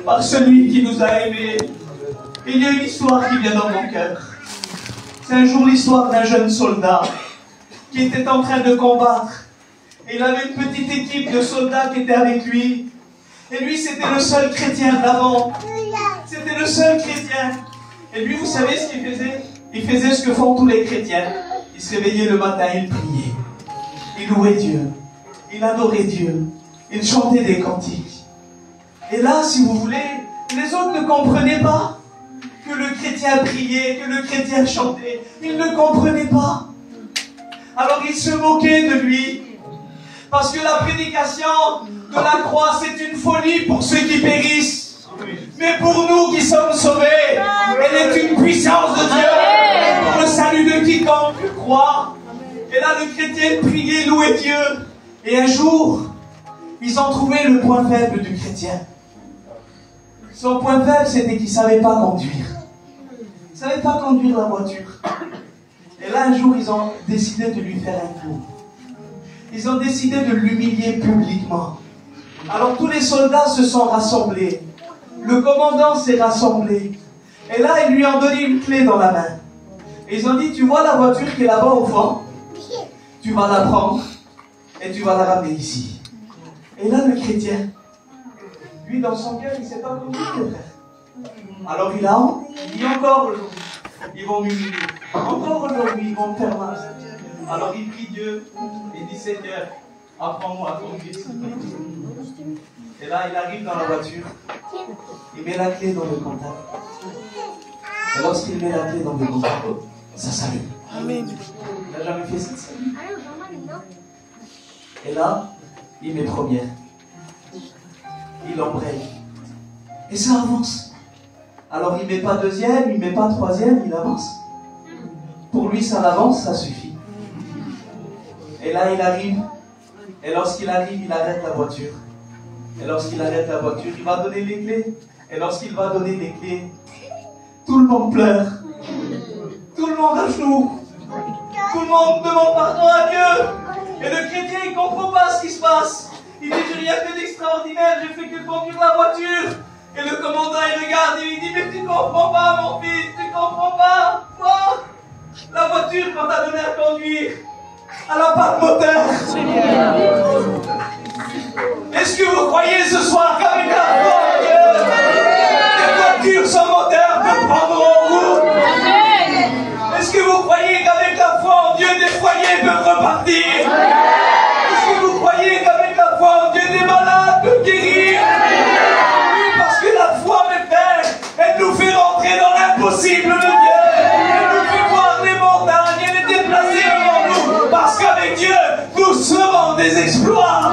par celui qui nous a aimés. Et il y a une histoire qui vient dans mon cœur. C'est un jour l'histoire d'un jeune soldat qui était en train de combattre. Et il avait une petite équipe de soldats qui était avec lui. Et lui, c'était le seul chrétien d'avant. C'était le seul chrétien. Et lui, vous savez ce qu'il faisait? Il faisait ce que font tous les chrétiens. Il se réveillait le matin, il priait. Il louait Dieu. Il adorait Dieu. Il chantait des cantiques. Et là, si vous voulez, les autres ne comprenaient pas que le chrétien priait, que le chrétien chantait. Ils ne comprenaient pas. Alors ils se moquaient de lui. Parce que la prédication de la croix, c'est une folie pour ceux qui périssent. Mais pour nous qui sommes sauvés, elle est une puissance de Dieu pour le salut de quiconque croit. Et là, le chrétien priait, louait Dieu. Et un jour, ils ont trouvé le point faible du chrétien. Son point faible, c'était qu'il ne savait pas conduire. Il ne savait pas conduire la voiture. Et là, un jour, ils ont décidé de lui faire un coup. Ils ont décidé de l'humilier publiquement. Alors tous les soldats se sont rassemblés. Le commandant s'est rassemblé. Et là, ils lui ont donné une clé dans la main. Et ils ont dit, tu vois la voiture qui est là-bas au fond? Tu vas la prendre et tu vas la ramener ici. Et là, le chrétien, lui, dans son cœur, il ne sait pas conduire, le frère. Alors il dit encore aujourd'hui, ils vont m'humilier. Encore aujourd'hui, ils vont me faire mal. Alors il prie Dieu et dit, Seigneur, apprends-moi à conduire. Et là, il arrive dans la voiture, il met la clé dans le contact. Et lorsqu'il met la clé dans le contact, ça s'allume. Amen. Il n'a jamais fait ça. Et là, il met première. Il embraye. Et ça avance. Alors il ne met pas deuxième, il ne met pas troisième, il avance. Pour lui, ça avance, ça suffit. Et là, il arrive. Et lorsqu'il arrive, il arrête la voiture. Et lorsqu'il arrête la voiture, il va donner les clés. Et lorsqu'il va donner les clés, tout le monde pleure. Tout le monde à genoux. Tout le monde demande pardon à Dieu. Et le chrétien, il ne comprend pas ce qui se passe. Il dit, je n'ai rien fait d'extraordinaire, j'ai fait que conduire la voiture. Et le commandant, il regarde et il dit, mais tu ne comprends pas, mon fils, tu ne comprends pas. Quoi? La voiture, quand tu as donné à conduire, elle n'a pas de moteur. Est-ce que vous croyez ce soir qu'avec la foi de Dieu, les voitures sans moteur peuvent prendre en route? Est-ce que vous croyez qu'avec la foi en Dieu, des foyers peuvent repartir? Est-ce que vous croyez qu'avec la foi en Dieu, des malades peuvent guérir? Oui, parce que la foi, mes frères, elle nous fait rentrer dans l'impossible de Dieu. Elle nous fait voir les montagnes, elle est déplacée devant nous. Parce qu'avec Dieu, nous serons des exploits.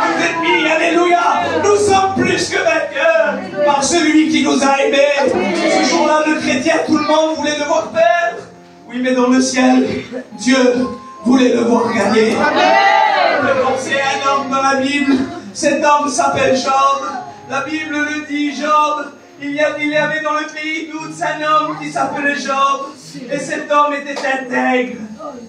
Nos ennemis, alléluia, nous sommes plus que vainqueurs par celui qui nous a aimés. Ce jour-là, le chrétien, tout le monde voulait le voir perdre. Oui, mais dans le ciel, Dieu voulait le voir gagner. C'est un homme dans la Bible. Cet homme s'appelle Job. La Bible le dit, Job. Il y avait dans le pays d'Ouz un homme qui s'appelait Job. Et cet homme était intègre,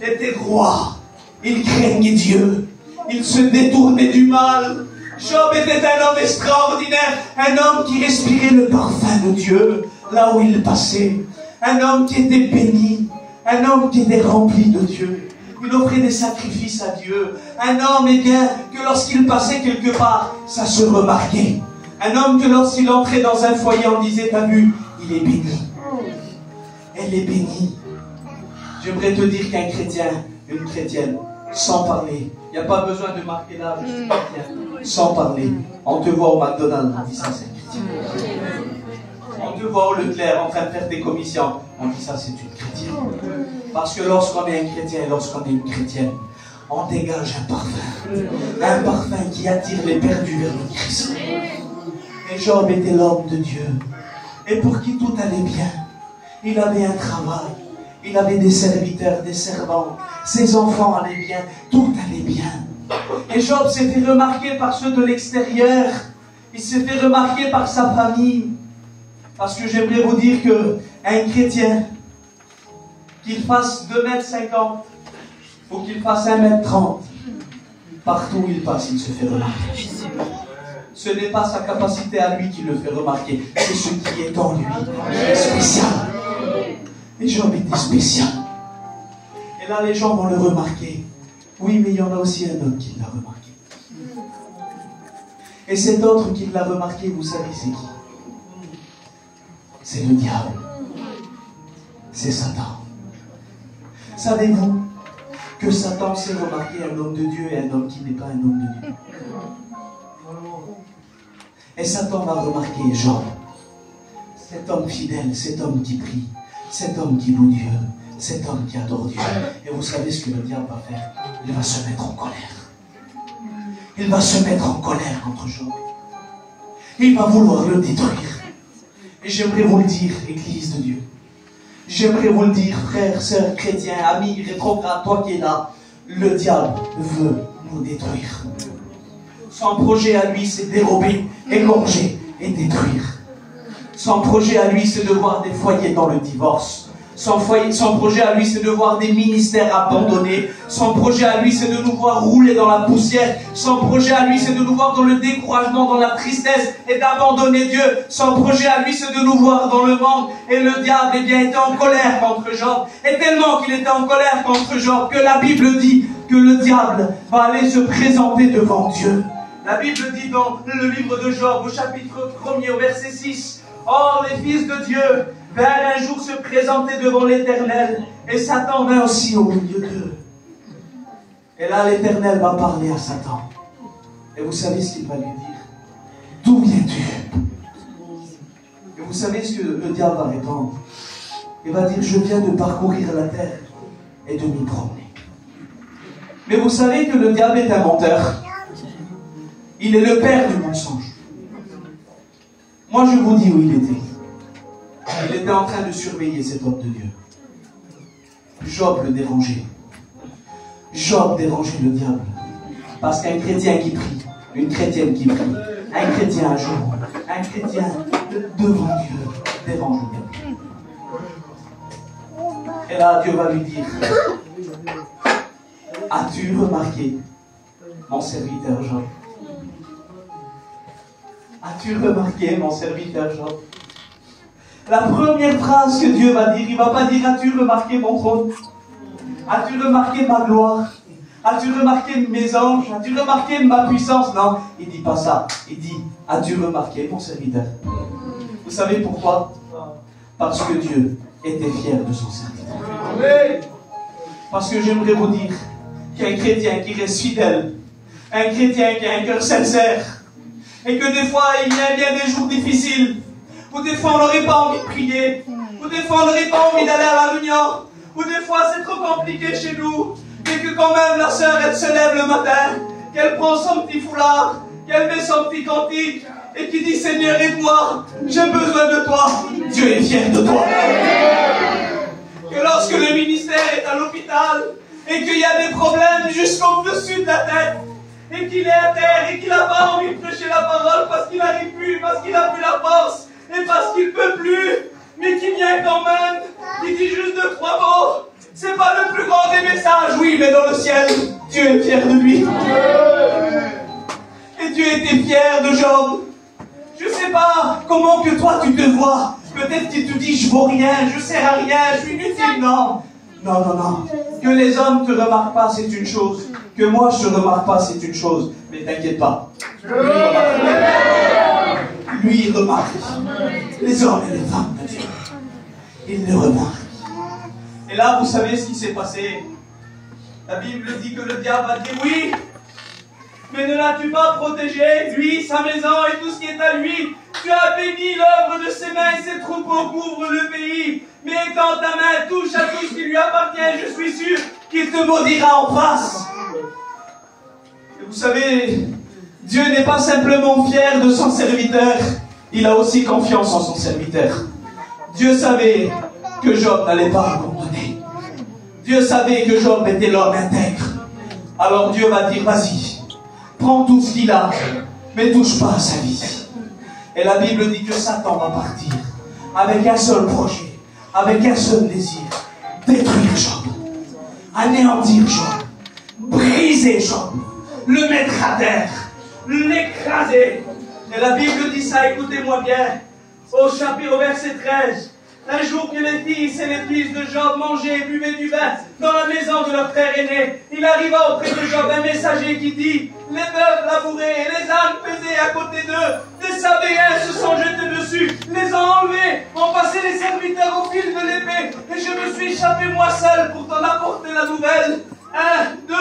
était roi. Il craignait Dieu. Il se détournait du mal. Job était un homme extraordinaire. Un homme qui respirait le parfum de Dieu là où il passait. Un homme qui était béni. Un homme qui était rempli de Dieu. Il offrait des sacrifices à Dieu. Un homme, eh bien, que lorsqu'il passait quelque part, ça se remarquait. Un homme que lorsqu'il entrait dans un foyer, on disait, t'as vu, il est béni. Elle est bénie. J'aimerais te dire qu'un chrétien, une chrétienne, sans parler, il n'y a pas besoin de marquer l'âge, je suis chrétien, sans parler. On te voit au McDonald's, on dit ça c'est un chrétien. On te voit au Leclerc en train de faire des commissions, on dit ça c'est une chrétienne. Parce que lorsqu'on est un chrétien et lorsqu'on est une chrétienne, on dégage un parfum qui attire les perdus vers le Christ. Et Job était l'homme de Dieu. Et pour qui tout allait bien. Il avait un travail. Il avait des serviteurs, des servantes. Ses enfants allaient bien. Tout allait bien. Et Job s'est fait remarquer par ceux de l'extérieur. Il s'est fait remarquer par sa famille. Parce que j'aimerais vous dire qu'un chrétien, qu'il fasse 2,50 m ou qu'il fasse 1,30 m, partout où il passe, il se fait remarquer. Ce n'est pas sa capacité à lui qui le fait remarquer, c'est ce qui est en lui. C'est spécial. Et Job était spécial. Et là, les gens vont le remarquer. Oui, mais il y en a aussi un autre qui l'a remarqué. Et cet autre qui l'a remarqué, vous savez, c'est qui? C'est le diable. C'est Satan. Savez-vous que Satan sait remarquer un homme de Dieu et un homme qui n'est pas un homme de Dieu? Et Satan va remarquer Job, cet homme fidèle, cet homme qui prie, cet homme qui loue Dieu, cet homme qui adore Dieu. Et vous savez ce que le diable va faire? Il va se mettre en colère. Il va se mettre en colère contre Job. Il va vouloir le détruire. Et j'aimerais vous le dire, Église de Dieu. J'aimerais vous le dire, frères, sœurs, chrétiens, amis, rétrogrades, toi qui es là. Le diable veut nous détruire. Son projet à lui, c'est dérober, égorger et détruire. Son projet à lui, c'est de voir des foyers dans le divorce. Son projet à lui, c'est de voir des ministères abandonnés. Son projet à lui, c'est de nous voir rouler dans la poussière. Son projet à lui, c'est de nous voir dans le découragement, dans la tristesse et d'abandonner Dieu. Son projet à lui, c'est de nous voir dans le manque. Et le diable, eh bien, était en colère contre Job. Et tellement qu'il était en colère contre Job que la Bible dit que le diable va aller se présenter devant Dieu. La Bible dit dans le livre de Job, au chapitre 1er, au verset 6, « Or, les fils de Dieu vinrent un jour se présenter devant l'Éternel, et Satan vint aussi au milieu d'eux. » Et là, l'Éternel va parler à Satan. Et vous savez ce qu'il va lui dire? « D'où viens-tu » Et vous savez ce que le diable va répondre? Il va dire, « Je viens de parcourir la terre et de m'y promener. » Mais vous savez que le diable est un menteur. Il est le père du mensonge. Moi, je vous dis où il était. Il était en train de surveiller cet homme de Dieu. Job le dérangeait. Job dérangeait le diable. Parce qu'un chrétien qui prie, une chrétienne qui prie, un chrétien à jour, un chrétien devant Dieu dérange le diable. Et là, Dieu va lui dire, as-tu remarqué mon serviteur Job? As-tu remarqué mon serviteur Job? La première phrase que Dieu va dire, il ne va pas dire, as-tu remarqué mon trône? As-tu remarqué ma gloire? As-tu remarqué mes anges? As-tu remarqué ma puissance? Non, il ne dit pas ça. Il dit, as-tu remarqué mon serviteur? Vous savez pourquoi? Parce que Dieu était fier de son serviteur. Parce que j'aimerais vous dire qu'un chrétien qui reste fidèle, un chrétien qui a un cœur sincère, et que des fois il y a bien des jours difficiles, où des fois on n'aurait pas envie de prier, où des fois on n'aurait pas envie d'aller à la réunion, où des fois c'est trop compliqué chez nous, mais que quand même la sœur elle se lève le matin, qu'elle prend son petit foulard, qu'elle met son petit cantique, et qui dit Seigneur aide-moi, j'ai besoin de toi, Dieu est fier de toi. Que lorsque le ministère est à l'hôpital, et qu'il y a des problèmes jusqu'au-dessus de la tête, et qu'il est à terre, et qu'il n'a pas envie de prêcher la parole parce qu'il n'arrive plus, parce qu'il n'a plus la force, et parce qu'il ne peut plus, mais qu'il vient quand même, il dit juste 2-3 mots. C'est pas le plus grand des messages, oui, mais dans le ciel, Dieu est fier de lui. Et Dieu était fier de Job. Je ne sais pas comment que toi tu te vois. Peut-être que tu te dis, je vaux rien, je ne sers à rien, je suis inutile. Non, non, non, non. Que les hommes ne te remarquent pas, c'est une chose. Que moi, je ne te remarque pas, c'est une chose. Mais t'inquiète pas. Lui, il remarque. Les hommes et les femmes de Dieu. Il le remarque. Et là, vous savez ce qui s'est passé. La Bible dit que le diable va dire oui. Mais ne l'as-tu pas protégé, lui, sa maison et tout ce qui est à lui? Tu as béni l'œuvre de ses mains et ses troupeaux couvrent le pays. Mais quand ta main touche à tout ce qui lui appartient, je suis sûr qu'il te maudira en face. Et vous savez, Dieu n'est pas simplement fier de son serviteur, il a aussi confiance en son serviteur. Dieu savait que Job n'allait pas abandonner. Dieu savait que Job était l'homme intègre. Alors Dieu va dire, vas-y, prends tout ce qu'il a, mais touche pas à sa vie. Et la Bible dit que Satan va partir avec un seul projet, avec un seul désir, détruire Job, anéantir Job, briser Job, le mettre à terre, l'écraser, Et la Bible dit ça, écoutez-moi bien. Au verset 13. Un jour que les fils et les fils de Job mangeaient et buvaient du vin dans la maison de leur frère aîné, il arriva auprès de Job un messager qui dit: les bœufs labourés et les ânes pesés à côté d'eux, des Sabéens se sont jetés dessus, les ont enlevés, ont passé les serviteurs au fil de l'épée, et je me suis échappé moi seul pour t'en apporter la nouvelle. 1, 2,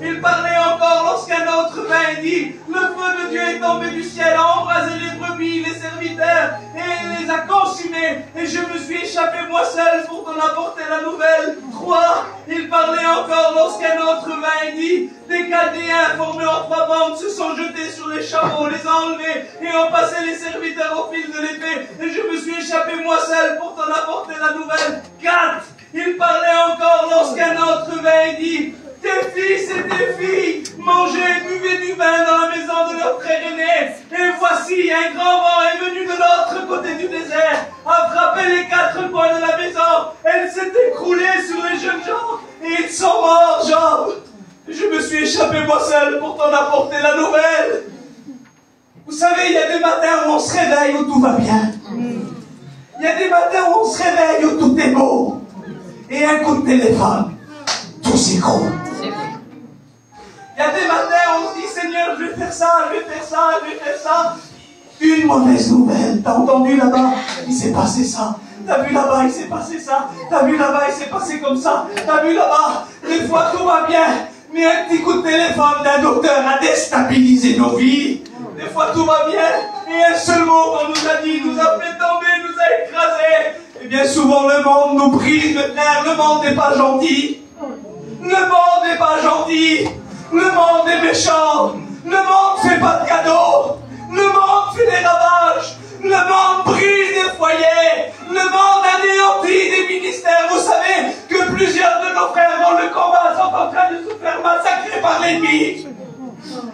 il parlait encore lorsqu'un autre vint et dit: le feu de Dieu est tombé du ciel, a embrasé les brebis, les serviteurs, et les a consumés, et je me suis échappé moi seul pour t'en apporter la nouvelle. 3, il parlait encore lorsqu'un autre vint et dit: des Chaldéens formés en 3 bandes se sont jetés sur les chameaux, les ont enlevés, et ont passé les serviteurs au fil de l'épée, et je me suis échappé moi seul pour t'en apporter la nouvelle. 4, il parlait encore lorsqu'un autre vint et dit: tes fils et tes filles mangeaient et buvaient du vin dans la maison de leur frère aîné. Et voici, un grand vent est venu de l'autre côté du désert, a frappé les 4 coins de la maison. Elle s'est écroulée sur les jeunes gens et ils sont morts, Job. Je me suis échappé moi seul pour t'en apporter la nouvelle. Vous savez, il y a des matins où on se réveille où tout va bien. Il y a des matins où on se réveille où tout est beau. Et un coup de téléphone, tout s'écroule. Il y a des matins où on se dit: Seigneur, je vais faire ça, je vais faire ça, je vais faire ça. Une mauvaise nouvelle. T'as entendu là-bas? Il s'est passé ça. T'as vu là-bas, il s'est passé ça. T'as vu là-bas, il s'est passé comme ça. T'as vu là-bas, des fois tout va bien. Mais un petit coup de téléphone d'un docteur a déstabilisé nos vies. Des fois tout va bien. Et un seul mot qu'on nous a dit nous a fait tomber, nous a écrasés. Et bien souvent le monde nous brise le nerf. Le monde n'est pas gentil. Le monde n'est pas gentil. Le monde est méchant. Le monde fait pas de cadeaux. Le monde fait des ravages. Le monde brise des foyers. Le monde anéantit des ministères. Vous savez que plusieurs de nos frères dans le combat sont en train de se faire massacrer par l'ennemi.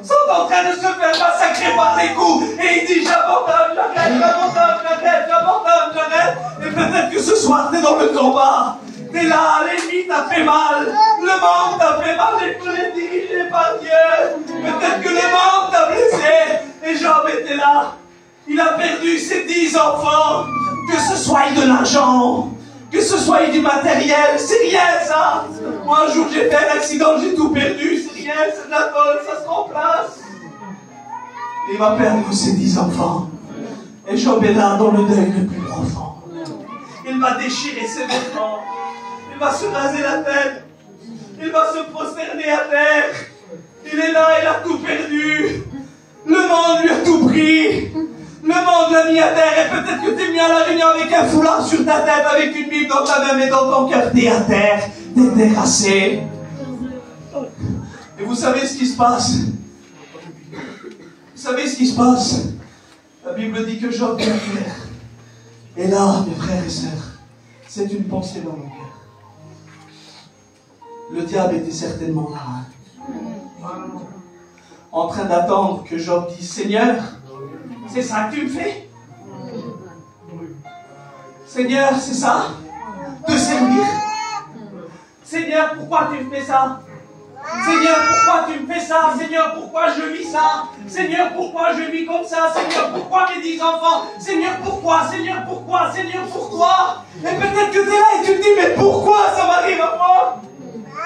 Sont en train de se faire massacrer par les coups. Et il dit: j'abandonne, j'arrête, j'abandonne, j'arrête, j'abandonne, j'arrête. Et peut-être que ce soir t'es dans le combat. T'es là, l'ennemi t'a fait mal. Le monde t'a fait mal et tu es dirigé par Dieu. Peut-être que le monde t'a blessé. Et Job était là. Il a perdu ses 10 enfants. Que ce soit de l'argent, que ce soit du matériel, c'est rien ça. Moi un jour j'ai fait un accident, j'ai tout perdu, c'est rien, c'est de la folle, ça se remplace. Il va perdre ses 10 enfants. Et Job est là dans le deuil le plus profond. Il va déchirer ses vêtements. Il va se raser la tête. Il va se prosterner à terre. Il est là, il a tout perdu. Le monde lui a tout pris. Le monde l'a mis à terre. Et peut-être que tu es venu à la réunion avec un foulard sur ta tête, avec une Bible dans ta main, mais dans ton cœur, t'es à terre. T'es terrassé. Et vous savez ce qui se passe? Vous savez ce qui se passe? La Bible dit que Job est clair. Et là, mes frères et sœurs, c'est une pensée dans mon cœur. Le diable était certainement là, en train d'attendre que Job dise: Seigneur, c'est ça que tu me fais? Seigneur, c'est ça? Te servir? Seigneur, pourquoi tu me fais ça? Seigneur, pourquoi tu me fais ça? Seigneur, pourquoi je vis ça? Seigneur, pourquoi je vis comme ça? Seigneur, pourquoi mes 10 enfants? Seigneur, pourquoi? Seigneur, pourquoi? Seigneur, pourquoi? Et peut-être que tu es là et tu te dis: mais pourquoi ça m'arrive à moi?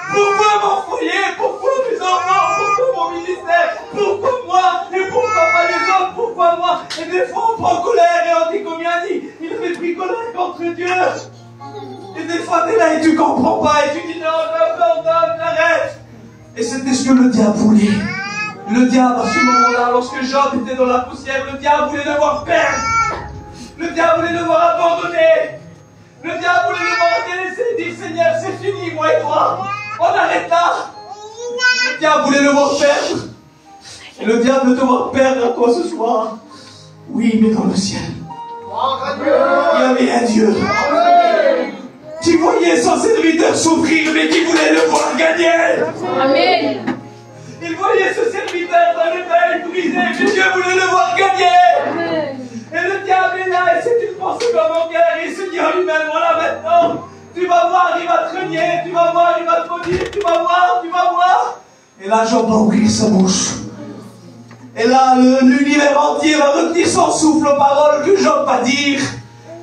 Pourquoi mon foyer? Pourquoi mes enfants? Pourquoi mon ministère? Pourquoi moi? Et pourquoi pas les autres? Pourquoi moi? Et des fois on prend colère et on dit, comme il a dit, il avait pris colère contre Dieu. Et des fois tu es là et tu comprends pas et tu dis: non, j'arrête. Et c'était ce que le diable voulait. Le diable, à ce moment-là, lorsque Job était dans la poussière, le diable voulait le voir perdre. Le diable voulait le voir abandonner. Le diable voulait le voir délaisser et dire: Seigneur, c'est fini, moi et toi. On arrête là. Le diable voulait le voir perdre. Et le diable veut te voir perdre à toi ce soir. Oui, mais dans le ciel, il y avait un Dieu qui voyait son serviteur souffrir, mais qui voulait le voir gagner. Amen. Il voyait ce serviteur dans le deuil brisé, mais Dieu voulait le voir gagner. Amen. Et le diable est là, et c'est une pensée dans mon cœur, et il se dit en lui-même: voilà maintenant, tu vas voir, il va te renier, tu vas voir, il va te maudire, tu vas voir. Et là, Job va ouvrir sa bouche. Et là, l'univers entier va retenir son souffle aux paroles que Job va dire.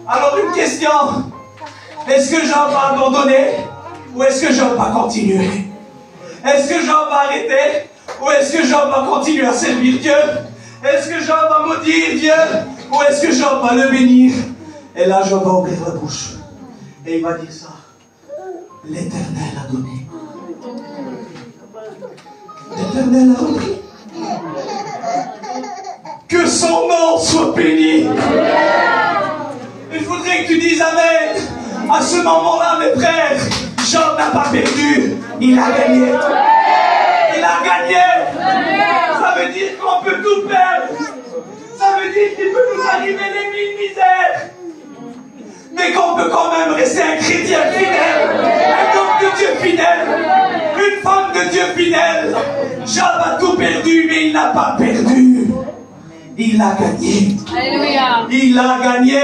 Alors une question, est-ce que Job va abandonner ou est-ce que Job va continuer? Est-ce que Job va arrêter ou est-ce que Job va continuer à servir Dieu? Est-ce que Job va maudire Dieu ou est-ce que Job va le bénir? Et là, Job va ouvrir la bouche et il va dire ça. L'Éternel a donné. L'Éternel a repris. Que son nom soit béni. Et je voudrais que tu dises Amen. À ce moment-là, mes frères, Job n'a pas perdu, il a gagné. Il a gagné. Ça veut dire qu'on peut tout perdre. Ça veut dire qu'il peut nous arriver des mille misères. Mais qu'on peut quand même rester un chrétien fidèle, un homme de Dieu fidèle, une femme de Dieu fidèle. Job a tout perdu, mais il n'a pas perdu. Il a gagné. Alléluia. Il a gagné.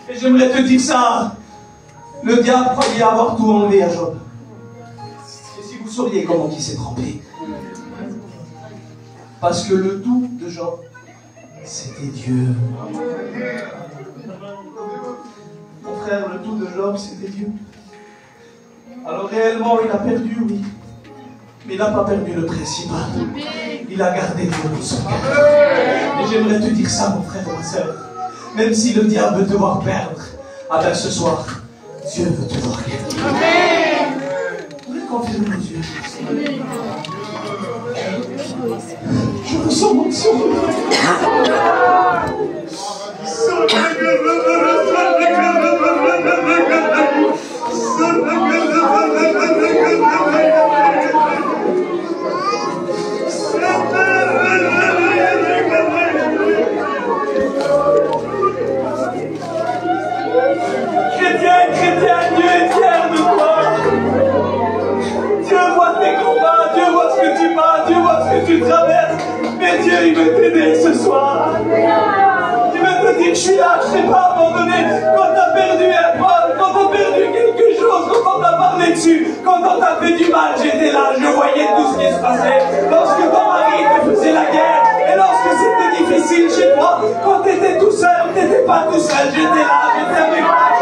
Et j'aimerais te dire ça. Le diable croyait avoir tout enlevé à Job. Et si vous sauriez comment il s'est trompé. Parce que le tout de Job, c'était Dieu. Mon frère, le tout de Job, c'était Dieu. Alors réellement, il a perdu, oui. Mais il n'a pas perdu le principal. Il a gardé Dieu dans son cœur. Et j'aimerais te dire ça, mon frère, ma soeur. Même si le diable veut te voir perdre, ah ben ce soir, Dieu veut te voir gagner. Amen. Vous voulez confirmer nos yeux? Je ressens mon sang. Chrétien, Dieu est fier de toi. Dieu voit tes combats, Dieu voit ce que tu bats, Dieu voit ce que tu traverses. Mais Dieu, il veut t'aider ce soir. Il veut te dire, je suis là, je ne t'ai pas abandonné. Quand tu as perdu un pote, quand tu as perdu quelque chose, quand on t'a parlé dessus, quand on t'a fait du mal, j'étais là, je voyais tout ce qui se passait. Lorsque ton mari te faisait la guerre, et lorsque c'était difficile chez toi, quand tu étais tout seul, tu n'étais pas tout seul, j'étais là, j'étais avec toi.